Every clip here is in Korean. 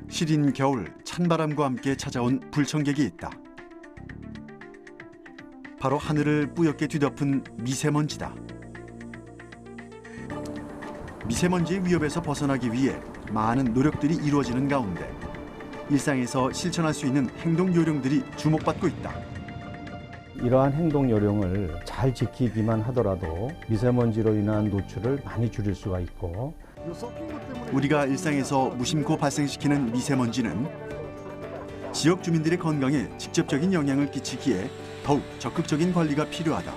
시린 겨울 찬바람과 함께 찾아온 불청객이 있다. 바로 하늘을 뿌옇게 뒤덮은 미세먼지다. 미세먼지의 위협에서 벗어나기 위해 많은 노력들이 이루어지는 가운데 일상에서 실천할 수 있는 행동 요령들이 주목받고 있다. 이러한 행동 요령을 잘 지키기만 하더라도 미세먼지로 인한 노출을 많이 줄일 수가 있고, 우리가 일상에서 무심코 발생시키는 미세먼지는 지역 주민들의 건강에 직접적인 영향을 끼치기에 더욱 적극적인 관리가 필요하다.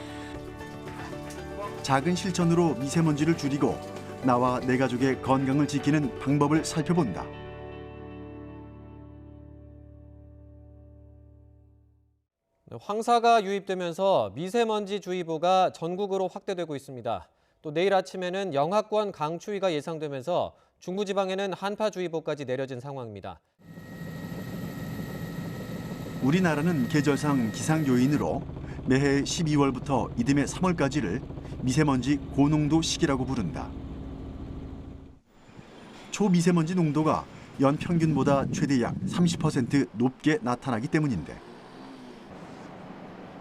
작은 실천으로 미세먼지를 줄이고 나와 내 가족의 건강을 지키는 방법을 살펴본다. 황사가 유입되면서 미세먼지주의보가 전국으로 확대되고 있습니다. 또 내일 아침에는 영하권 강추위가 예상되면서 중부지방에는 한파주의보까지 내려진 상황입니다. 우리나라는 계절상 기상 요인으로 매해 12월부터 이듬해 3월까지를 미세먼지 고농도 시기라고 부른다. 초미세먼지 농도가 연평균보다 최대 약 30% 높게 나타나기 때문인데,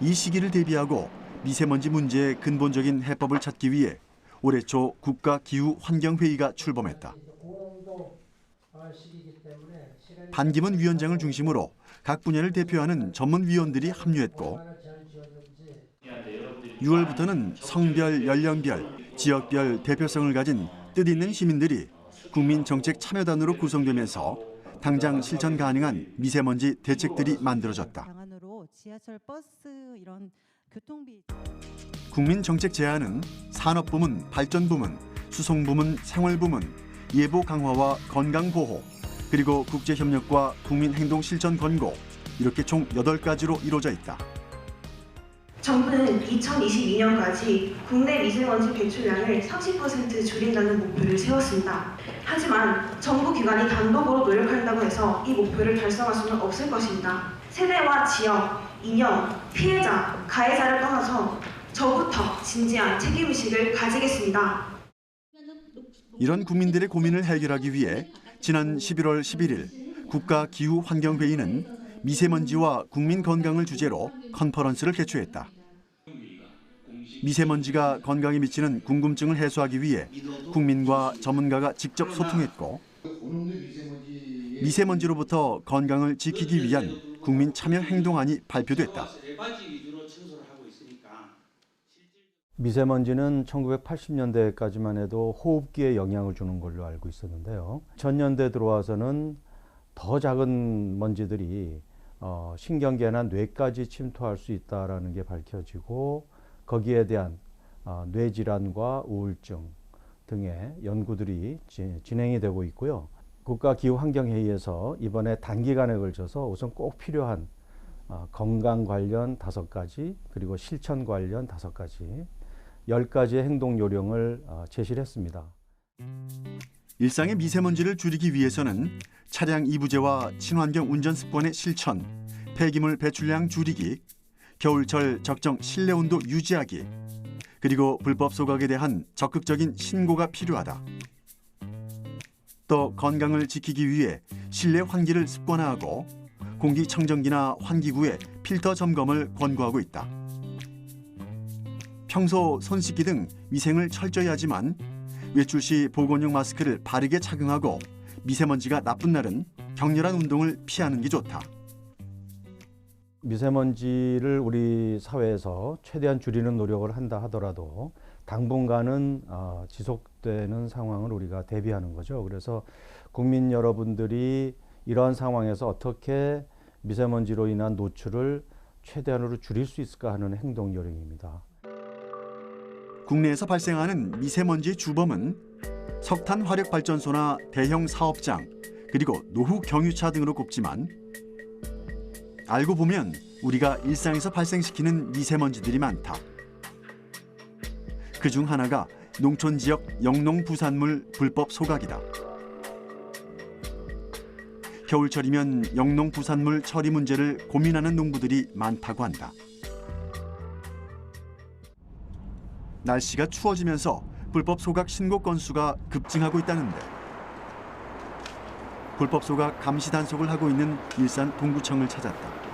이 시기를 대비하고 미세먼지 문제의 근본적인 해법을 찾기 위해 올해 초 국가기후환경회의가 출범했다. 반기문 위원장을 중심으로 각 분야를 대표하는 전문위원들이 합류했고, 6월부터는 성별, 연령별, 지역별 대표성을 가진 뜻있는 시민들이 국민정책참여단으로 구성되면서 당장 실천 가능한 미세먼지 대책들이 만들어졌다. 국민정책 제안은 산업부문, 발전부문, 수송부문, 생활부문, 예보 강화와 건강보호, 그리고 국제협력과 국민행동실천 권고, 이렇게 총 8가지로 이루어져 있다. 정부는 2022년까지 국내 미세먼지 배출량을 30% 줄인다는 목표를 세웠습니다. 하지만 정부 기관이 단독으로 노력한다고 해서 이 목표를 달성할 수는 없을 것입니다. 세대와 지역, 이념, 피해자, 가해자를 떠나서 저부터 진지한 책임의식을 가지겠습니다. 이런 국민들의 고민을 해결하기 위해 지난 11월 11일 국가기후환경회의는 미세먼지와 국민 건강을 주제로 컨퍼런스를 개최했다. 미세먼지가 건강에 미치는 궁금증을 해소하기 위해 국민과 전문가가 직접 소통했고, 미세먼지로부터 건강을 지키기 위한 국민 참여 행동안이 발표됐다. 미세먼지는 1980년대까지만 해도 호흡기에 영향을 주는 걸로 알고 있었는데요. 2000년대 들어와서는 더 작은 먼지들이 신경계나 뇌까지 침투할 수 있다는 게 밝혀지고, 거기에 대한 뇌질환과 우울증 등의 연구들이 진행이 되고 있고요. 국가기후환경회의에서 이번에 단기간에 걸쳐서 우선 꼭 필요한 건강 관련 5가지, 그리고 실천 관련 5가지, 10가지의 행동 요령을 제시를 했습니다. 일상의 미세먼지를 줄이기 위해서는 차량 이부제와 친환경 운전 습관의 실천, 폐기물 배출량 줄이기, 겨울철 적정 실내 온도 유지하기, 그리고 불법 소각에 대한 적극적인 신고가 필요하다. 또 건강을 지키기 위해 실내 환기를 습관화하고 공기청정기나 환기구의 필터 점검을 권고하고 있다. 평소 손 씻기 등 위생을 철저히 하지만 외출 시 보건용 마스크를 바르게 착용하고 미세먼지가 나쁜 날은 격렬한 운동을 피하는 게 좋다. 미세먼지를 우리 사회에서 최대한 줄이는 노력을 한다 하더라도 당분간은 지속되는 상황을 우리가 대비하는 거죠. 그래서 국민 여러분들이 이러한 상황에서 어떻게 미세먼지로 인한 노출을 최대한으로 줄일 수 있을까 하는 행동 요령입니다. 국내에서 발생하는 미세먼지의 주범은 석탄 화력 발전소나 대형 사업장, 그리고 노후 경유차 등으로 꼽지만, 알고 보면 우리가 일상에서 발생시키는 미세먼지들이 많다. 그중 하나가 농촌 지역 영농 부산물 불법 소각이다. 겨울철이면 영농 부산물 처리 문제를 고민하는 농부들이 많다고 한다. 날씨가 추워지면서 불법 소각 신고 건수가 급증하고 있다는데, 불법 소각 감시 단속을 하고 있는 일산 동구청을 찾았다.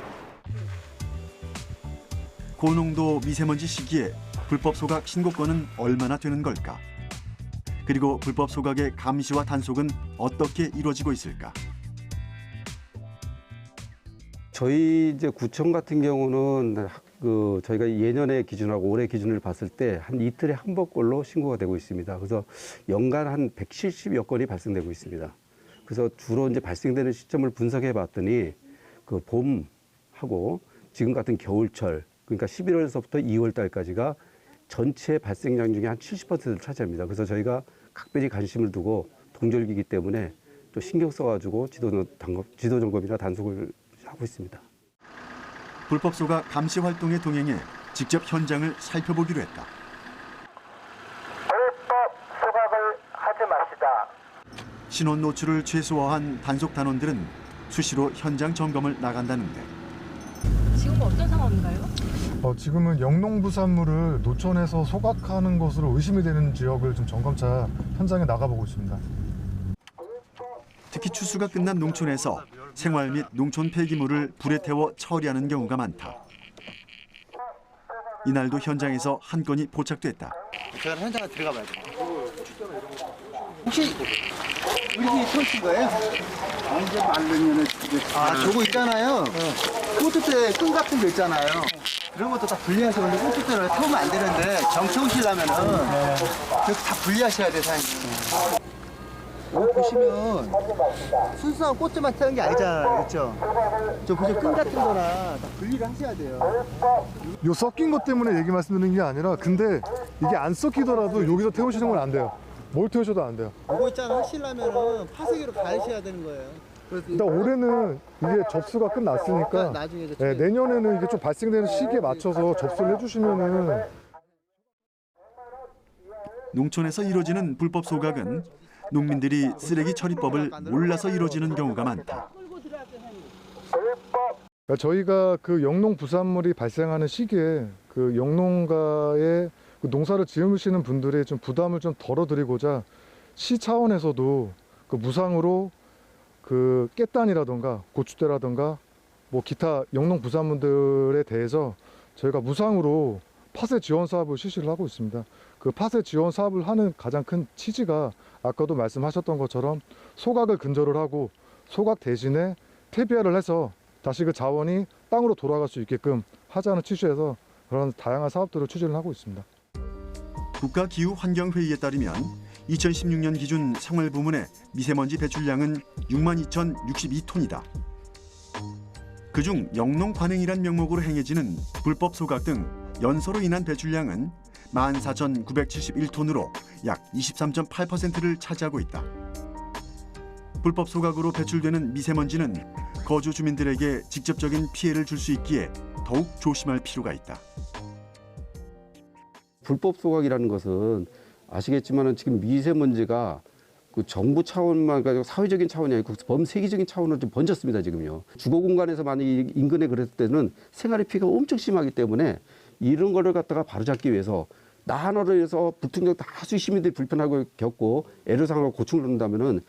고농도 미세먼지 시기에 불법 소각 신고권은 얼마나 되는 걸까? 그리고 불법 소각의 감시와 단속은 어떻게 이루어지고 있을까? 저희 이제 구청 같은 경우는 저희가 예년의 기준하고 올해 기준을 봤을 때 한 이틀에 한 번꼴로 신고가 되고 있습니다. 그래서 연간 한 170여 건이 발생되고 있습니다. 그래서 주로 이제 발생되는 시점을 분석해 봤더니 그 봄하고 지금 같은 겨울철, 그러니까 11월에서부터 2월 달까지가 전체 발생량 중에 한 70%를 차지합니다. 그래서 저희가 각별히 관심을 두고 동절기이기 때문에 또 신경 써가지고 지도 점검이나 단속을 하고 있습니다. 불법 소각 감시 활동에 동행해 직접 현장을 살펴보기로 했다. 불법 소각을 하지 마시다. 신원 노출을 최소화한 단속 단원들은 수시로 현장 점검을 나간다는데 지금 어떤 상황인가요? 지금은 영농부산물을 노천에서 소각하는 것으로 의심이 되는 지역을 좀 점검차 현장에 나가보고 있습니다. 특히 추수가 끝난 농촌에서 생활 및 농촌 폐기물을 불에 태워 처리하는 경우가 많다. 이날도 현장에서 한 건이 포착됐다. 제가 현장에 들어가 봐야 돼요. 혹시 우리 집이 터진 거예요? 언제 말르면은 저거 있잖아요. 꽃두대 끈 같은 거 있잖아요. 그런 것도 다 분리해서 근데 꽃두대를 태우면 안 되는데 정치우시려면은 그거 다 분리하셔야 돼요, 사장님. 여기 보시면 순수한 꽃들만 태운 게 아니잖아요, 그렇죠? 저 그저 끈 같은 거나 다 분리를 하셔야 돼요. 요 섞인 것 때문에 얘기 말씀드리는 게 아니라 근데 이게 안 섞이더라도 여기서 태우시는 건 안 돼요. 뭘 태우셔도 안 돼요. 이거 있잖아, 하시려면은 파쇄기로 가르셔야 되는 거예요. 일단 올해는 이게 접수가 끝났으니까 나중에 내년에는 이게 좀 발생되는 시기에 맞춰서 접수를 해주시면은. 농촌에서 이루어지는 불법 소각은 농민들이 쓰레기 처리법을 몰라서 이루어지는 경우가 많다. 그러니까 저희가 그 영농 부산물이 발생하는 시기에 그 영농가의 그 농사를 지으시는 분들의 좀 부담을 좀 덜어드리고자 시 차원에서도 그 무상으로 그 깻단이라든가 고추대라든가 뭐 기타 영농 부산물들에 대해서 저희가 무상으로 파쇄 지원 사업을 실시를 하고 있습니다. 그 파쇄 지원 사업을 하는 가장 큰 취지가 아까도 말씀하셨던 것처럼 소각을 근절을 하고 소각 대신에 퇴비화를 해서 다시 그 자원이 땅으로 돌아갈 수 있게끔 하자는 취지에서 그런 다양한 사업들을 추진을 하고 있습니다. 국가기후환경회의에 따르면 2016년 기준 생활 부문의 미세먼지 배출량은 62,062톤이다. 그중 영농 관행이란 명목으로 행해지는 불법 소각 등 연소로 인한 배출량은 14,971톤으로 약 23.8%를 차지하고 있다. 불법 소각으로 배출되는 미세먼지는 거주 주민들에게 직접적인 피해를 줄 수 있기에 더욱 조심할 필요가 있다. 불법 소각이라는 것은 아시겠지만 지금 미세먼지가 그 정부 차원만 가지고 사회적인 차원이 아니고 범세계적인 차원으로 좀 번졌습니다, 지금요. 주거 공간에서 만약 인근에 그랬을 때는 생활의 피해가 엄청 심하기 때문에 이런 거를 갖다가 바로잡기 위해서 나 하나로 해서 불특정 다수 시민들이 불편하고 겪고 애로사항을 고충을 얻는다면은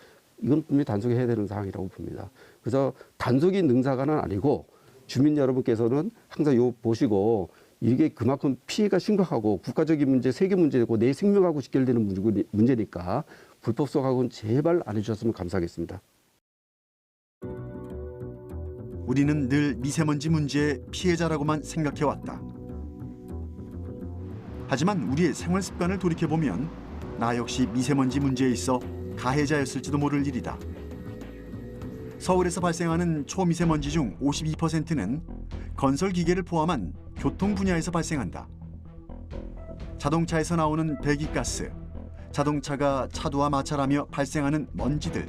이건 분명히 단속해야 되는 상황이라고 봅니다. 그래서 단속이 능사가는 아니고 주민 여러분께서는 항상 요 보시고 이게 그만큼 피해가 심각하고 국가적인 문제, 세계 문제고 내 생명하고 직결되는 문제니까 불법 소각은 제발 안 해주셨으면 감사하겠습니다. 우리는 늘 미세먼지 문제의 피해자라고만 생각해왔다. 하지만 우리의 생활 습관을 돌이켜보면 나 역시 미세먼지 문제에 있어 가해자였을지도 모를 일이다. 서울에서 발생하는 초미세먼지 중 52%는 건설 기계를 포함한 교통 분야에서 발생한다. 자동차에서 나오는 배기가스, 자동차가 차도와 마찰하며 발생하는 먼지들,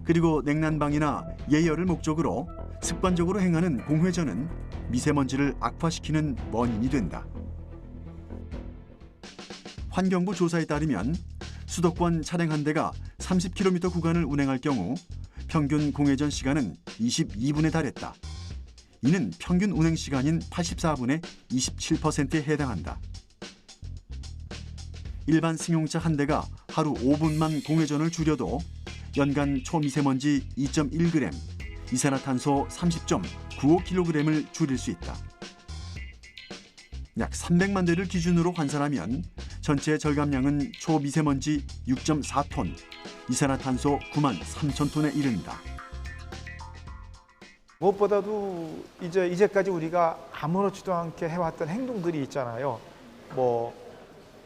그리고 냉난방이나 예열을 목적으로 습관적으로 행하는 공회전은 미세먼지를 악화시키는 원인이 된다. 환경부 조사에 따르면 수도권 차량 한 대가 30km 구간을 운행할 경우 평균 공회전 시간은 22분에 달했다. 이는 평균 운행 시간인 84분의 27%에 해당한다. 일반 승용차 한 대가 하루 5분만 공회전을 줄여도 연간 초미세먼지 2.1g, 이산화탄소 30.95kg을 줄일 수 있다. 약 300만 대를 기준으로 환산하면 전체 절감량은 초미세먼지 6.4톤, 이산화탄소 9만 3천 톤에 이른다. 무엇보다도 이제까지 우리가 아무렇지도 않게 해왔던 행동들이 있잖아요. 뭐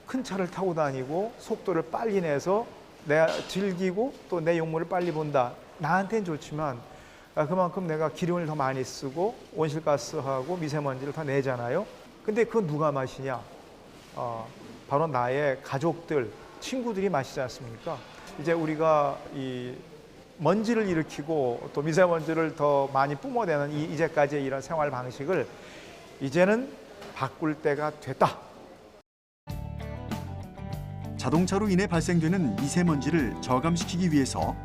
큰 차를 타고 다니고 속도를 빨리 내서 내가 즐기고 또 내 용모를 빨리 본다. 나한테는 좋지만 그만큼 내가 기름을 더 많이 쓰고 온실가스하고 미세먼지를 더 내잖아요. 근데 그건 누가 마시냐? 바로 나의 가족들, 친구들이 마시지 않습니까? 이제 우리가 이 먼지를 일으키고 또 미세먼지를 더 많이 뿜어내는 이제까지의 이런 생활 방식을 이제는 바꿀 때가 됐다. 자동차로 인해 발생되는 미세먼지를 저감시키기 위해서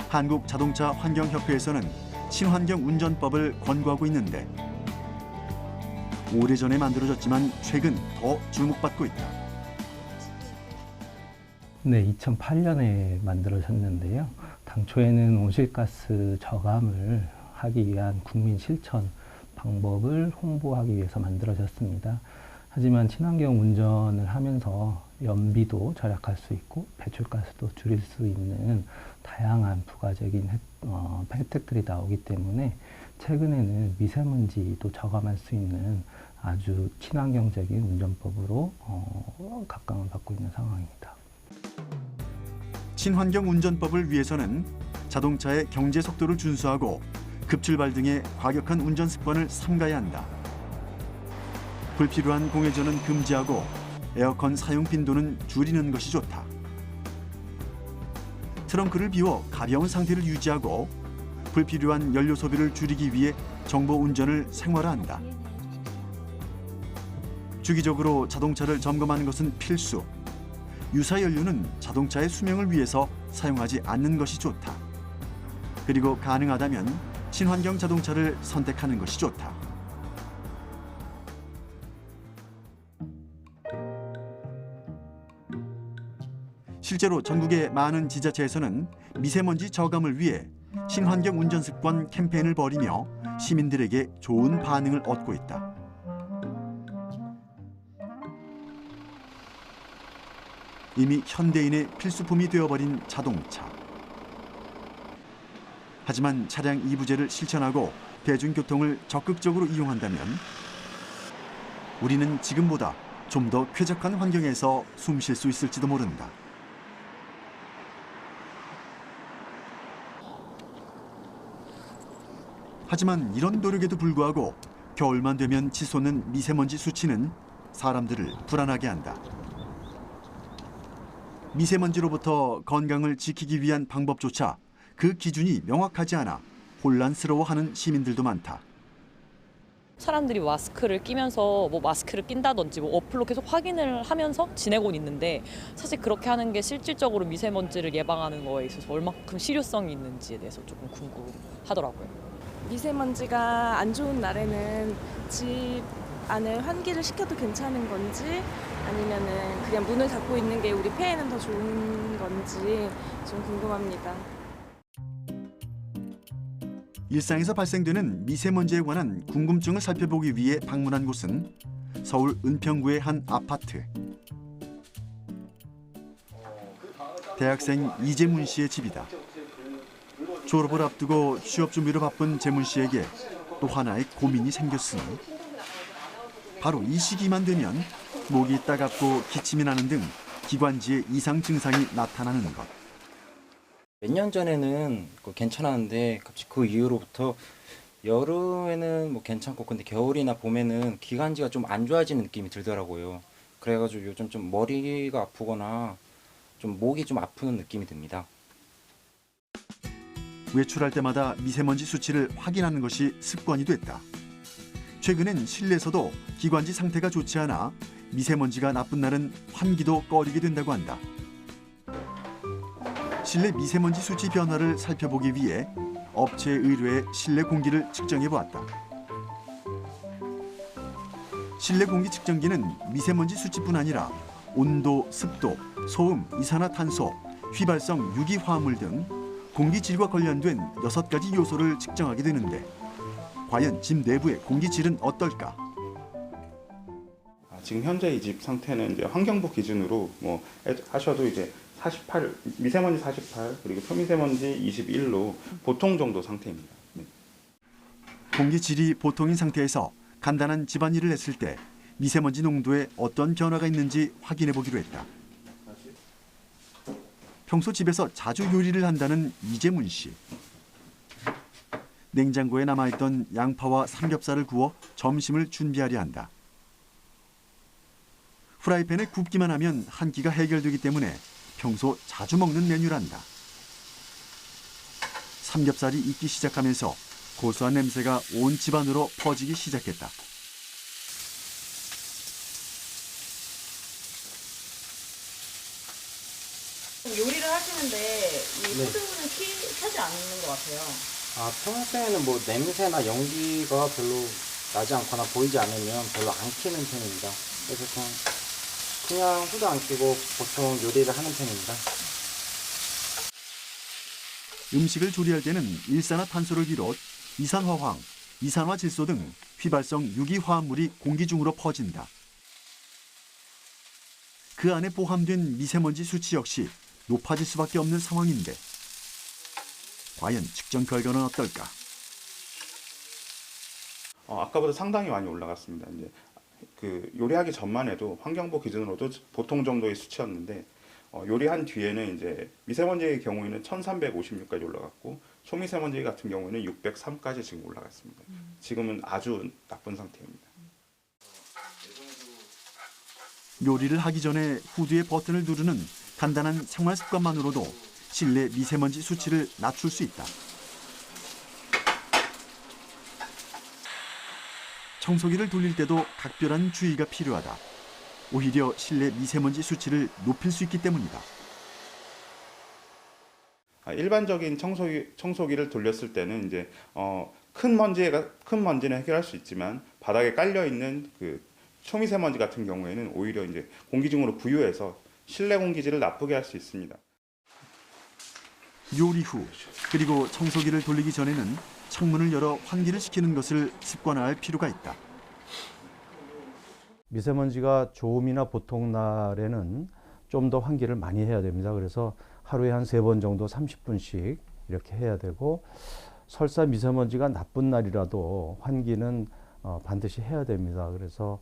한국자동차 환경협회에서는 친환경 운전법을 권고하고 있는데 오래전에 만들어졌지만 최근 더 주목받고 있다. 네, 2008년에 만들어졌는데요. 당초에는 온실가스 저감을 하기 위한 국민 실천 방법을 홍보하기 위해서 만들어졌습니다. 하지만 친환경 운전을 하면서 연비도 절약할 수 있고 배출가스도 줄일 수 있는 다양한 부가적인 혜택들이 나오기 때문에 최근에는 미세먼지도 저감할 수 있는 아주 친환경적인 운전법으로 각광을 받고 있는 상황입니다. 친환경 운전법을 위해서는 자동차의 경제 속도를 준수하고 급출발 등의 과격한 운전 습관을 삼가야 한다. 불필요한 공회전은 금지하고 에어컨 사용 빈도는 줄이는 것이 좋다. 트렁크를 비워 가벼운 상태를 유지하고 불필요한 연료 소비를 줄이기 위해 정보 운전을 생활화한다. 주기적으로 자동차를 점검하는 것은 필수. 유사 연료는 자동차의 수명을 위해서 사용하지 않는 것이 좋다. 그리고 가능하다면 친환경 자동차를 선택하는 것이 좋다. 실제로 전국의 많은 지자체에서는 미세먼지 저감을 위해 친환경 운전 습관 캠페인을 벌이며 시민들에게 좋은 반응을 얻고 있다. 이미 현대인의 필수품이 되어버린 자동차. 하지만 차량 이부제를 실천하고 대중교통을 적극적으로 이용한다면 우리는 지금보다 좀 더 쾌적한 환경에서 숨 쉴 수 있을지도 모른다. 하지만 이런 노력에도 불구하고 겨울만 되면 치솟는 미세먼지 수치는 사람들을 불안하게 한다. 미세먼지로부터 건강을 지키기 위한 방법조차 그 기준이 명확하지 않아 혼란스러워하는 시민들도 많다. 사람들이 마스크를 끼면서 뭐 마스크를 낀다든지 뭐 어플로 계속 확인을 하면서 지내고 있는데 사실 그렇게 하는 게 실질적으로 미세먼지를 예방하는 거에 있어서 얼마큼 실효성이 있는지에 대해서 조금 궁금하더라고요. 미세먼지가 안 좋은 날에는 집 안에 환기를 시켜도 괜찮은 건지 아니면은 그냥 문을 닫고 있는 게 우리 폐에는 더 좋은 건지 좀 궁금합니다. 일상에서 발생되는 미세먼지에 관한 궁금증을 살펴보기 위해 방문한 곳은 서울 은평구의 한 아파트. 대학생 이재문 씨의 집이다. 졸업을 앞두고 취업 준비로 바쁜 재문 씨에게 또 하나의 고민이 생겼으니 바로 이 시기만 되면 목이 따갑고 기침이 나는 등 기관지의 이상 증상이 나타나는 것. 몇 년 전에는 괜찮았는데 갑자기 그 이후로부터 여름에는 뭐 괜찮고 근데 겨울이나 봄에는 기관지가 좀 안 좋아지는 느낌이 들더라고요. 그래가지고 요즘 좀 머리가 아프거나 좀 목이 좀 아프는 느낌이 듭니다. 외출할 때마다 미세먼지 수치를 확인하는 것이 습관이 됐다. 최근엔 실내에서도 기관지 상태가 좋지 않아 미세먼지가 나쁜 날은 환기도 꺼리게 된다고 한다. 실내 미세먼지 수치 변화를 살펴보기 위해 업체에 의뢰해 실내 공기를 측정해 보았다. 실내 공기 측정기는 미세먼지 수치뿐 아니라 온도, 습도, 소음, 이산화탄소, 휘발성 유기화합물 등 공기질과 관련된 6가지 요소를 측정하게 되는데 과연 집 내부의 공기질은 어떨까? 지금 현재 이 집 상태는 이제 환경부 기준으로 뭐 하셔도 이제 48 미세먼지 48 그리고 초미세먼지 21로 보통 정도 상태입니다. 네. 공기질이 보통인 상태에서 간단한 집안일을 했을 때 미세먼지 농도에 어떤 변화가 있는지 확인해 보기로 했다. 평소 집에서 자주 요리를 한다는 이재문 씨. 냉장고에 남아있던 양파와 삼겹살을 구워 점심을 준비하려 한다. 프라이팬에 굽기만 하면 한 끼가 해결되기 때문에 평소 자주 먹는 메뉴란다. 삼겹살이 익기 시작하면서 고소한 냄새가 온 집안으로 퍼지기 시작했다. 요리를 하시는데 이 후드는 켜지 않는 것 같아요. 평소에는 뭐 냄새나 연기가 별로 나지 않거나 보이지 않으면 별로 안 켜는 편입니다. 그래서 그냥 후드 안 켜고 보통 요리를 하는 편입니다. 음식을 조리할 때는 일산화탄소를 비롯 이산화황, 이산화질소 등 휘발성 유기화합물이 공기 중으로 퍼진다. 그 안에 포함된 미세먼지 수치 역시 높아질 수밖에 없는 상황인데 과연 측정 결과는 어떨까? 아까보다 상당히 많이 올라갔습니다. 이제 그 요리하기 전만 해도 환경부 기준으로도 보통 정도의 수치였는데 요리한 뒤에는 이제 미세먼지의 경우에는 1356까지 올라갔고 초미세먼지 같은 경우에는 603까지 지금 올라갔습니다. 지금은 아주 나쁜 상태입니다. 요리를 하기 전에 후드의 버튼을 누르는 간단한 생활 습관만으로도 실내 미세먼지 수치를 낮출 수 있다. 청소기를 돌릴 때도 각별한 주의가 필요하다. 오히려 실내 미세먼지 수치를 높일 수 있기 때문이다. 일반적인 청소기를 돌렸을 때는 이제 큰 먼지는 해결할 수 있지만 바닥에 깔려 있는 그 초미세먼지 같은 경우에는 오히려 이제 공기 중으로 부유해서 실내 공기질을 나쁘게 할 수 있습니다. 요리 후 그리고 청소기를 돌리기 전에는 창문을 열어 환기를 시키는 것을 습관화할 필요가 있다. 미세먼지가 좋음이나 보통 날에는 좀 더 환기를 많이 해야 됩니다. 그래서 하루에 한 3번 정도 30분씩 이렇게 해야 되고 설사 미세먼지가 나쁜 날이라도 환기는 반드시 해야 됩니다. 그래서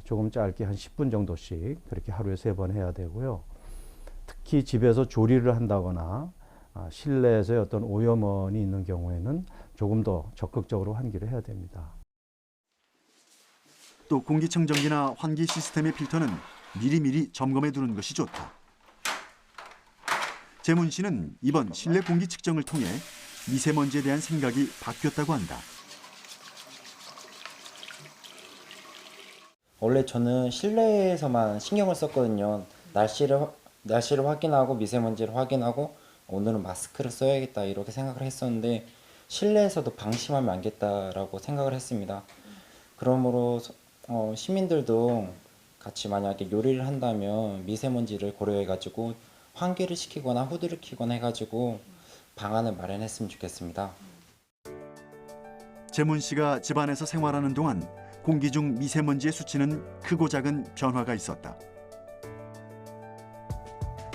조금 짧게 한 10분 정도씩 그렇게 하루에 3번 해야 되고요. 특히 집에서 조리를 한다거나 실내에서 어떤 오염원이 있는 경우에는 조금 더 적극적으로 환기를 해야 됩니다. 또 공기청정기나 환기 시스템의 필터는 미리미리 점검해 두는 것이 좋다. 재문 씨는 이번 실내 공기 측정을 통해 미세먼지에 대한 생각이 바뀌었다고 한다. 원래 저는 실내에서만 신경을 썼거든요. 날씨를 확인하고 미세먼지를 확인하고 오늘은 마스크를 써야겠다 이렇게 생각을 했었는데 실내에서도 방심하면 안 겠다라고 생각을 했습니다. 그러므로 시민들도 같이 만약에 요리를 한다면 미세먼지를 고려해가지고 환기를 시키거나 후드를 켜거나 해가지고 방안을 마련했으면 좋겠습니다. 재문 씨가 집안에서 생활하는 동안 공기 중 미세먼지의 수치는 크고 작은 변화가 있었다.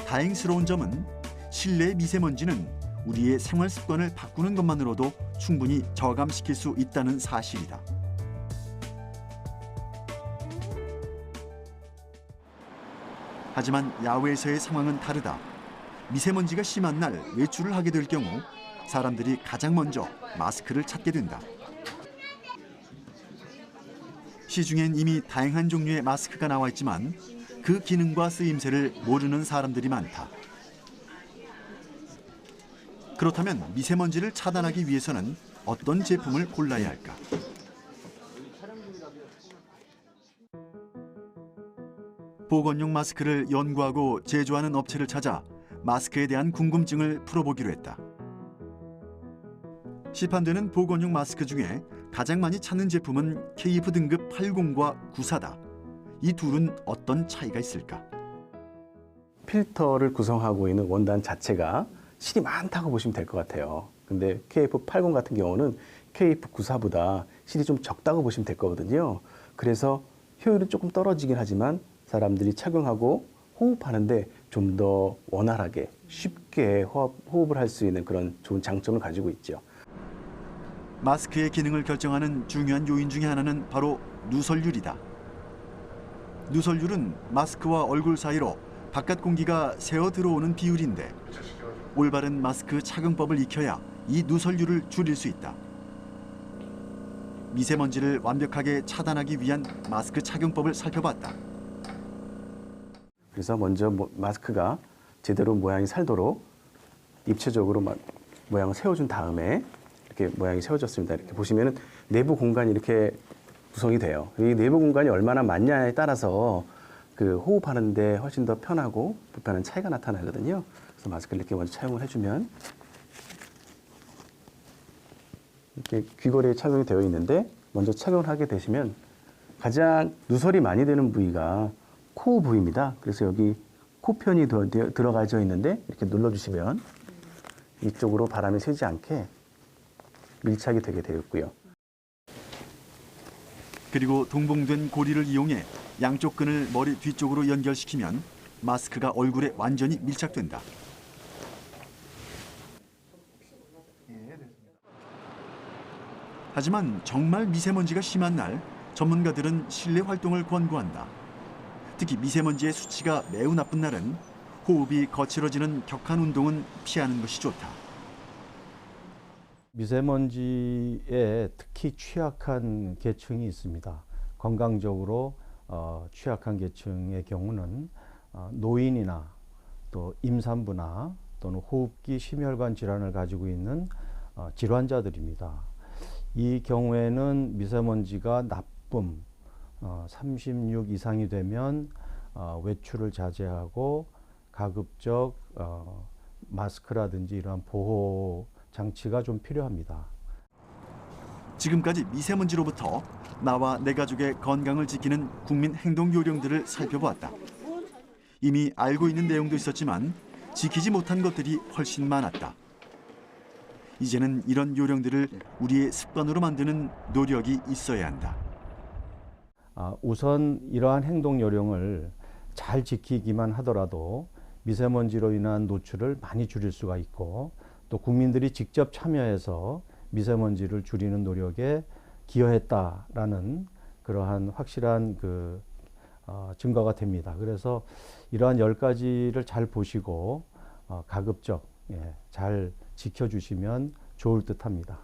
다행스러운 점은 실내 미세먼지는 우리의 생활 습관을 바꾸는 것만으로도 충분히 저감시킬 수 있다는 사실이다. 하지만 야외에서의 상황은 다르다. 미세먼지가 심한 날 외출을 하게 될 경우 사람들이 가장 먼저 마스크를 찾게 된다. 시중엔 이미 다양한 종류의 마스크가 나와 있지만 그 기능과 쓰임새를 모르는 사람들이 많다. 그렇다면 미세먼지를 차단하기 위해서는 어떤 제품을 골라야 할까? 보건용 마스크를 연구하고 제조하는 업체를 찾아 마스크에 대한 궁금증을 풀어보기로 했다. 시판되는 보건용 마스크 중에 가장 많이 찾는 제품은 KF 등급 80과 94다. 이 둘은 어떤 차이가 있을까? 필터를 구성하고 있는 원단 자체가 실이 많다고 보시면 될 것 같아요. 근데 KF80 같은 경우는 KF94보다 실이 좀 적다고 보시면 될 거거든요. 그래서 효율은 조금 떨어지긴 하지만 사람들이 착용하고 호흡하는데 좀 더 원활하게 쉽게 호흡을 할 수 있는 그런 좋은 장점을 가지고 있죠. 마스크의 기능을 결정하는 중요한 요인 중에 하나는 바로 누설율이다. 누설율은 마스크와 얼굴 사이로 바깥 공기가 새어 들어오는 비율인데 올바른 마스크 착용법을 익혀야 이 누설율을 줄일 수 있다. 미세먼지를 완벽하게 차단하기 위한 마스크 착용법을 살펴봤다. 그래서 먼저 마스크가 제대로 모양이 살도록 입체적으로 모양을 세워준 다음에 이렇게 모양이 세워졌습니다. 이렇게 보시면은 내부 공간이 이렇게 구성이 돼요. 이 내부 공간이 얼마나 많냐에 따라서 그 호흡하는데 훨씬 더 편하고 불편한 차이가 나타나거든요. 그래서 마스크를 이렇게 먼저 착용을 해주면 이렇게 귀걸이에 착용이 되어 있는데 먼저 착용을 하게 되시면 가장 누설이 많이 되는 부위가 코 부위입니다. 그래서 여기 코편이 들어가져 있는데 이렇게 눌러주시면 이쪽으로 바람이 새지 않게 밀착이 되게 되어 있고요. 그리고 동봉된 고리를 이용해 양쪽 끈을 머리 뒤쪽으로 연결시키면 마스크가 얼굴에 완전히 밀착된다. 하지만 정말 미세먼지가 심한 날 전문가들은 실내 활동을 권고한다. 특히 미세먼지의 수치가 매우 나쁜 날은 호흡이 거칠어지는 격한 운동은 피하는 것이 좋다. 미세먼지에 특히 취약한 계층이 있습니다. 건강적으로 취약한 계층의 경우는 노인이나 또 임산부나 또는 호흡기 심혈관 질환을 가지고 있는 질환자들입니다. 이 경우에는 미세먼지가 나쁨 36 이상이 되면 외출을 자제하고 가급적 마스크라든지 이러한 보호 장치가 좀 필요합니다. 지금까지 미세먼지로부터 나와 내 가족의 건강을 지키는 국민 행동 요령들을 살펴보았다. 이미 알고 있는 내용도 있었지만 지키지 못한 것들이 훨씬 많았다. 이제는 이런 요령들을 우리의 습관으로 만드는 노력이 있어야 한다. 우선 이러한 행동 요령을 잘 지키기만 하더라도 미세먼지로 인한 노출을 많이 줄일 수가 있고 또 국민들이 직접 참여해서 미세먼지를 줄이는 노력에 기여했다라는 그러한 확실한 증거가 됩니다. 그래서 이러한 10가지를 잘 보시고 가급적 잘 지켜주시면 좋을 듯합니다.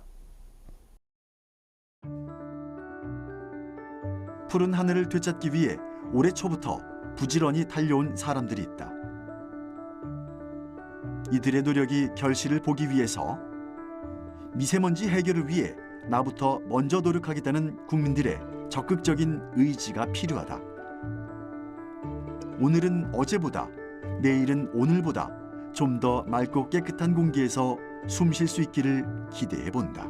푸른 하늘을 되찾기 위해 올해 초부터 부지런히 달려온 사람들이 있다. 이들의 노력이 결실을 보기 위해서 미세먼지 해결을 위해 나부터 먼저 노력하겠다는 국민들의 적극적인 의지가 필요하다. 오늘은 어제보다, 내일은 오늘보다 좀 더 맑고 깨끗한 공기에서 숨 쉴 수 있기를 기대해 본다.